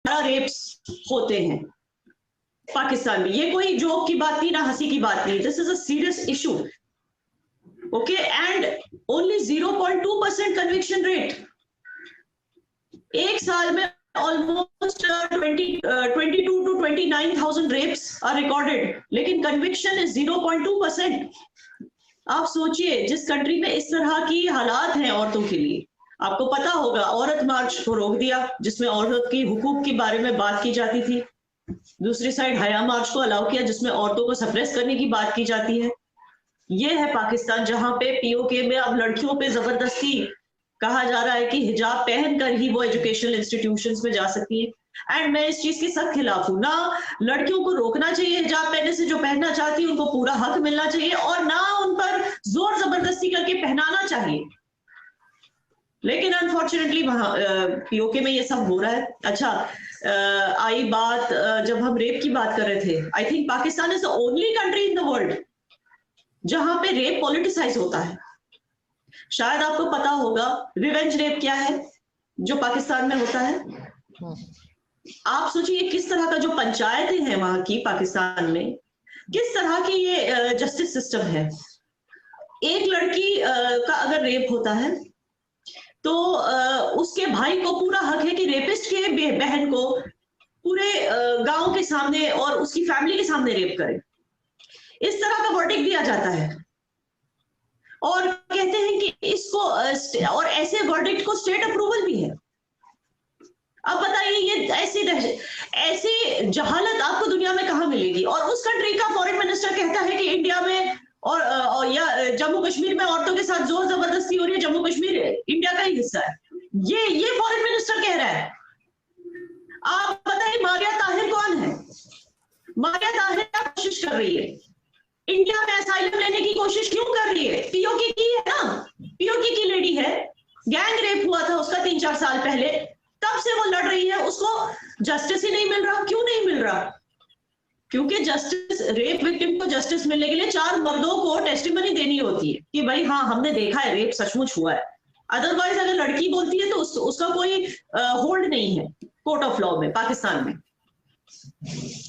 Wraps होते हैं पाकिस्तान में। ये कोई जोक की बात नहीं, ना हंसी की बात नहीं, this is a serious issue. Okay, and only 0.2% conviction rate. एक साल में almost 22 to 29,000 rapes are recorded, लेकिन कन्विक्शन इज 0.2%। आप सोचिए, जिस कंट्री में इस तरह की हालात हैं औरतों के लिए, आपको पता होगा औरत मार्च को रोक दिया जिसमें औरत की हुकूक के बारे में बात की जाती थी, दूसरी साइड हया मार्च को अलाउ किया जिसमें औरतों को सप्रेस करने की बात की जाती है। ये है पाकिस्तान, जहां पे पीओके में अब लड़कियों पे जबरदस्ती कहा जा रहा है कि हिजाब पहनकर ही वो एजुकेशनल इंस्टीट्यूशंस में जा सकती है। एंड मैं इस चीज के सख्त खिलाफ हूं। ना लड़कियों को रोकना चाहिए हिजाब पहनने से, जो पहनना चाहती है उनको पूरा हक मिलना चाहिए, और ना उन पर जोर जबरदस्ती करके पहनाना चाहिए। लेकिन अनफॉर्चुनेटली वहां पीओके में ये सब हो रहा है। अच्छा, आई बात जब हम रेप की बात कर रहे थे, I think Pakistan is the only country in the world जहां पे रेप पॉलिटिसाइज होता है। शायद आपको पता होगा रिवेंज रेप क्या है जो पाकिस्तान में होता है। आप सोचिए किस तरह का जो पंचायतें हैं वहां की पाकिस्तान में, किस तरह की ये जस्टिस सिस्टम है। एक लड़की का अगर रेप होता है तो उसके भाई को पूरा हक है कि रेपिस्ट के बहन को पूरे गांव के सामने और उसकी फैमिली के सामने रेप करे। इस तरह का वर्डिक्ट दिया जाता है और कहते हैं कि इसको और ऐसे वर्डिक्ट को स्टेट अप्रूवल भी है। अब बताइए, ये ऐसी जहालत आपको दुनिया में कहां मिलेगी? और उस कंट्री का फॉरेन मिनिस्टर कहता है कि इंडिया में और या जम्मू कश्मीर में औरतों के साथ जोर जबरदस्ती हो रही है, जम्मू कश्मीर इंडिया का ही हिस्सा है। ये फॉरेन मिनिस्टर कह रहा है। आप बताइए मारिया ताहिर कौन है? मारिया ताहिर क्या कोशिश कर रही है? इंडिया में असाइलम लेने की कोशिश क्यों कर रही है? पीओके की है ना, पीओके की लेडी है, गैंग रेप हुआ था उसका 3-4 साल पहले, तब से वो लड़ रही है, उसको जस्टिस ही नहीं मिल रहा। क्यों नहीं मिल रहा? क्योंकि जस्टिस, रेप विक्टिम को जस्टिस मिलने के लिए 4 मर्दों को टेस्टिमनी देनी होती है कि भाई हाँ हमने देखा है रेप सचमुच हुआ है। अदरवाइज अगर लड़की बोलती है तो उसका कोई होल्ड नहीं है कोर्ट ऑफ लॉ में पाकिस्तान में।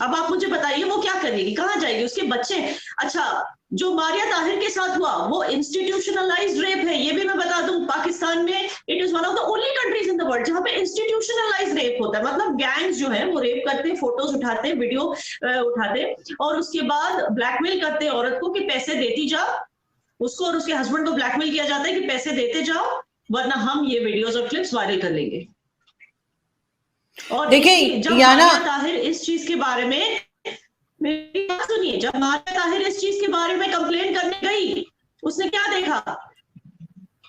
अब आप मुझे बताइए वो क्या करेगी, कहां जाएगी, उसके बच्चे। अच्छा, जो मारिया ताहिर के साथ हुआ वो इंस्टीट्यूशनलाइज्ड रेप है, ये भी मैं बता दूं। पाकिस्तान में it is one of the only countries in the world जहां पे इंस्टीट्यूशनलाइज्ड रेप होता है। मतलब गैंग्स जो है वो रेप करते हैं, फोटोज उठाते हैं, वीडियो उठाते हैं और उसके बाद ब्लैकमेल करते हैं औरत को कि पैसे देती जा। उसको और उसके हस्बैंड को ब्लैकमेल किया जाता है कि पैसे देते जाओ वरना हम ये वीडियोज और क्लिप्स वायरल कर लेंगे। और देखिए जब मारिया ताहिर इस चीज के बारे में, मेरी बात सुनिए, जब मारिया ताहिर इस चीज के बारे में कंप्लेन करने गई, उसने क्या देखा?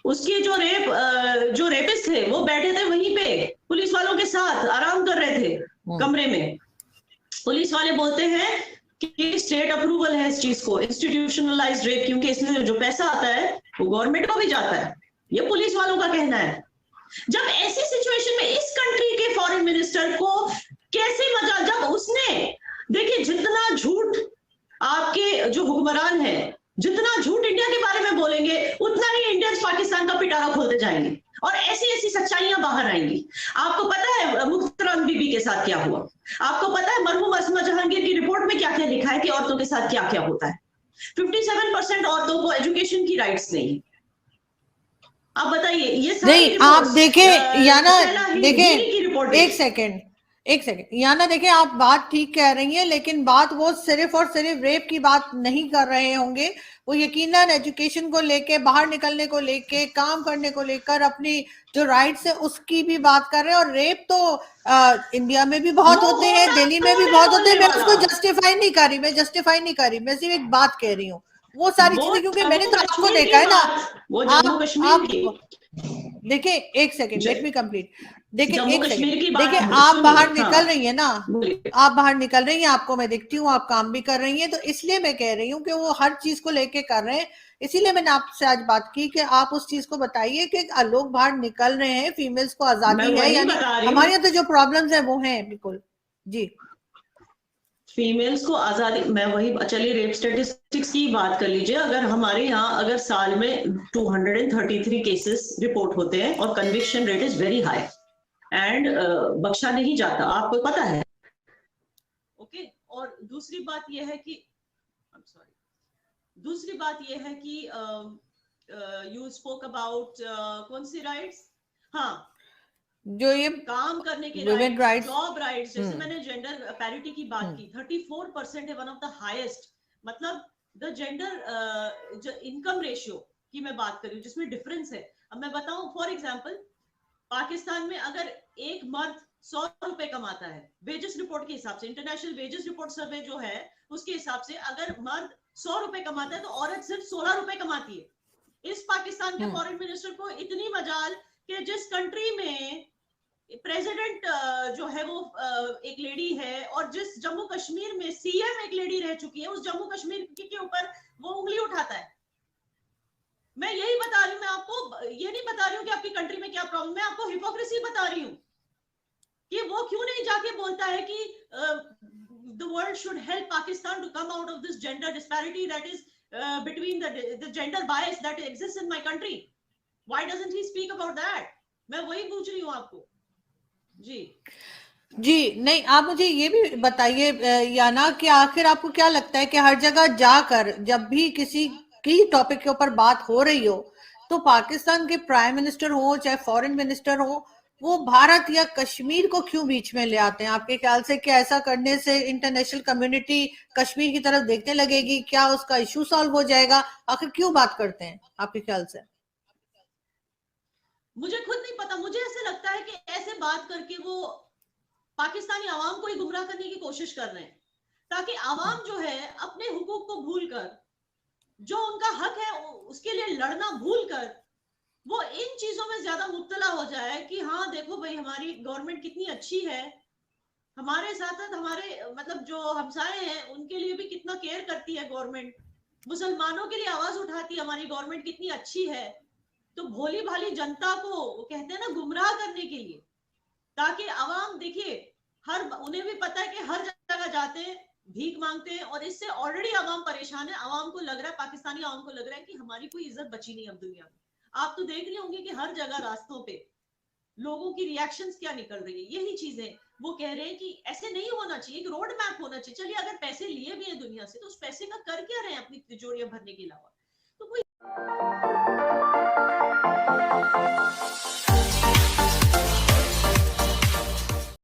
उसके जो रेपिस्ट थे वो बैठे थे वहीं पे पुलिस वालों के साथ आराम कर रहे थे कमरे में। पुलिस वाले बोलते हैं कि स्टेट अप्रूवल है इस चीज को, इंस्टीट्यूशनलाइज्ड रेप, क्योंकि इसमें जो पैसा आता है वो गवर्नमेंट को भी जाता है। ये पुलिस वालों का कहना है। जब ऐसी सिचुएशन में इस कंट्री के फॉरेन मिनिस्टर को कैसे मजा, जब उसने, देखिए जितना झूठ आपके जो हुक्मरान हैं, जितना झूठ इंडिया के बारे में बोलेंगे उतना ही इंडियंस पाकिस्तान का पिटारा खोलते जाएंगे और ऐसी ऐसी सच्चाइयां बाहर आएंगी। आपको पता है मुख्तरम बीबी के साथ क्या हुआ? आपको पता है मरहूम अस्मा जहांगीर की रिपोर्ट में क्या क्या लिखा है कि औरतों के साथ क्या क्या होता है? 57% औरतों को एजुकेशन की राइट्स नहीं। आप बताइए, ये नहीं, आप देखें याना, देखें एक सेकंड याना, देखें आप बात ठीक कह रही हैं, लेकिन बात वो सिर्फ और सिर्फ रेप की बात नहीं कर रहे होंगे। वो यकीनन एजुकेशन को लेके, बाहर निकलने को लेके, काम करने को लेकर, अपनी जो राइट्स है उसकी भी बात कर रहे हैं। और रेप तो इंडिया में भी बहुत होते हैं, दिल्ली में भी बहुत होते हैं। मैं उसको जस्टिफाई नहीं कर रही, मैं सिर्फ एक बात कह रही हूँ वो सारी चीजें, क्योंकि मैंने तो आपको देखा है ना। आप देखिए, एक सेकेंड, लेट मी कंप्लीट। देखिए एक सेकेंड, देखिए आप बाहर निकल रही है ना, आप बाहर निकल रही हैं, आपको मैं देखती हूँ, आप काम भी कर रही हैं, तो इसलिए मैं कह रही हूँ कि वो हर चीज को लेके कर रहे हैं। इसीलिए मैंने आपसे आज बात की कि आप उस चीज को बताइए कि लोग बाहर निकल रहे हैं, फीमेल्स को आजादी है, यानी हमारे यहाँ तो जो प्रॉब्लम्स है वो है। बिल्कुल जी, फीमेल्स को आजादी, मैं वही, चलिए रेप स्टेटिस्टिक्स की बात कर लीजिए। अगर हमारे यहाँ अगर साल में 233 केसेस रिपोर्ट होते हैं और conviction rate is very high, and बख्शा नहीं जाता, आपको पता है। ओके, और दूसरी बात यह है कि दूसरी बात यह है कि यू स्पोक अबाउट कौन सी राइट्स, हाँ, जो ये काम करने के women rights, rights, job rights, जैसे मैंने जेंडर पैरिटी की बात की, 34% है, वन ऑफ द हाईएस्ट। मतलब द जेंडर इनकम रेशियो की मैं बात कर रही हूँ जिसमें डिफरेंस है। अब मैं बताऊं, फॉर एग्जांपल पाकिस्तान में अगर एक मर्द 100 रुपए कमाता है, वेजेस रिपोर्ट के हिसाब से, इंटरनेशनल वेजेस रिपोर्ट सर्वे जो है उसके हिसाब से, अगर मर्द 100 रुपए कमाता है तो औरत सिर्फ 16 रुपए कमाती है। इस पाकिस्तान के फॉरेन मिनिस्टर को इतनी मजाल कि जिस कंट्री में प्रेसिडेंट जो है वो एक लेडी है, और जिस जम्मू कश्मीर में सीएम एक लेडी रह चुकी है, उस जम्मू कश्मीर के ऊपर वो उंगली उठाता है। मैं यही बता रही हूँ, मैं आपको ये नहीं बता रही हूँ कि आपकी कंट्री में क्या प्रॉब्लम, मैं आपको हिपोक्रेसी बता रही हूँ कि वो क्यों नहीं जाके बोलता है कि the world should help Pakistan to come out of this gender disparity that is between the gender bias that exists in my country. Why doesn't he speak about that? मैं वही पूछ रही हूँ आपको जी। जी नहीं, आप मुझे ये भी बताइए याना कि आखिर आपको क्या लगता है कि हर जगह जाकर जब भी किसी की टॉपिक के ऊपर बात हो रही हो तो पाकिस्तान के प्राइम मिनिस्टर हो चाहे फॉरेन मिनिस्टर हो, वो भारत या कश्मीर को क्यों बीच में ले आते हैं? आपके ख्याल से क्या ऐसा करने से इंटरनेशनल कम्युनिटी कश्मीर की तरफ देखने लगेगी? क्या उसका इशू सॉल्व हो जाएगा? आखिर क्यों बात करते हैं आपके ख्याल से? मुझे खुद नहीं पता, मुझे ऐसे लगता है कि ऐसे बात करके वो पाकिस्तानी आवाम को ही गुमराह करने की कोशिश कर रहे हैं, ताकि आवाम जो है अपने हुकूक को भूलकर, जो उनका हक है उसके लिए लड़ना भूलकर, वो इन चीजों में ज्यादा मुब्तला हो जाए कि हाँ देखो भाई हमारी गवर्नमेंट कितनी अच्छी है, हमारे साथ साथ हमारे मतलब जो हमसाए हैं उनके लिए भी कितना केयर करती है गवर्नमेंट, मुसलमानों के लिए आवाज उठाती है हमारी गवर्नमेंट कितनी अच्छी है। तो भोली भाली जनता को वो कहते हैं ना गुमराह करने के लिए, ताकि आवाम देखिए, हर उन्हें भी पता है कि हर जगह जाते हैं भीख मांगते हैं, और इससे ऑलरेडी आवाम परेशान है। आवाम को लग रहा है, पाकिस्तानी आवाम को लग रहा है कि हमारी कोई इज्जत बची नहीं अब दुनिया में। आप तो देख रहे होंगे कि हर जगह रास्तों पे लोगों की रिएक्शंस क्या निकल रही है, यही चीजें वो कह रहे हैं कि ऐसे नहीं होना चाहिए, एक रोड मैप होना चाहिए। चलिए अगर पैसे लिए भी हैं दुनिया से तो उस पैसे का कर क्या रहे हैं अपनी तिजोरियां भरने के अलावा? तो कोई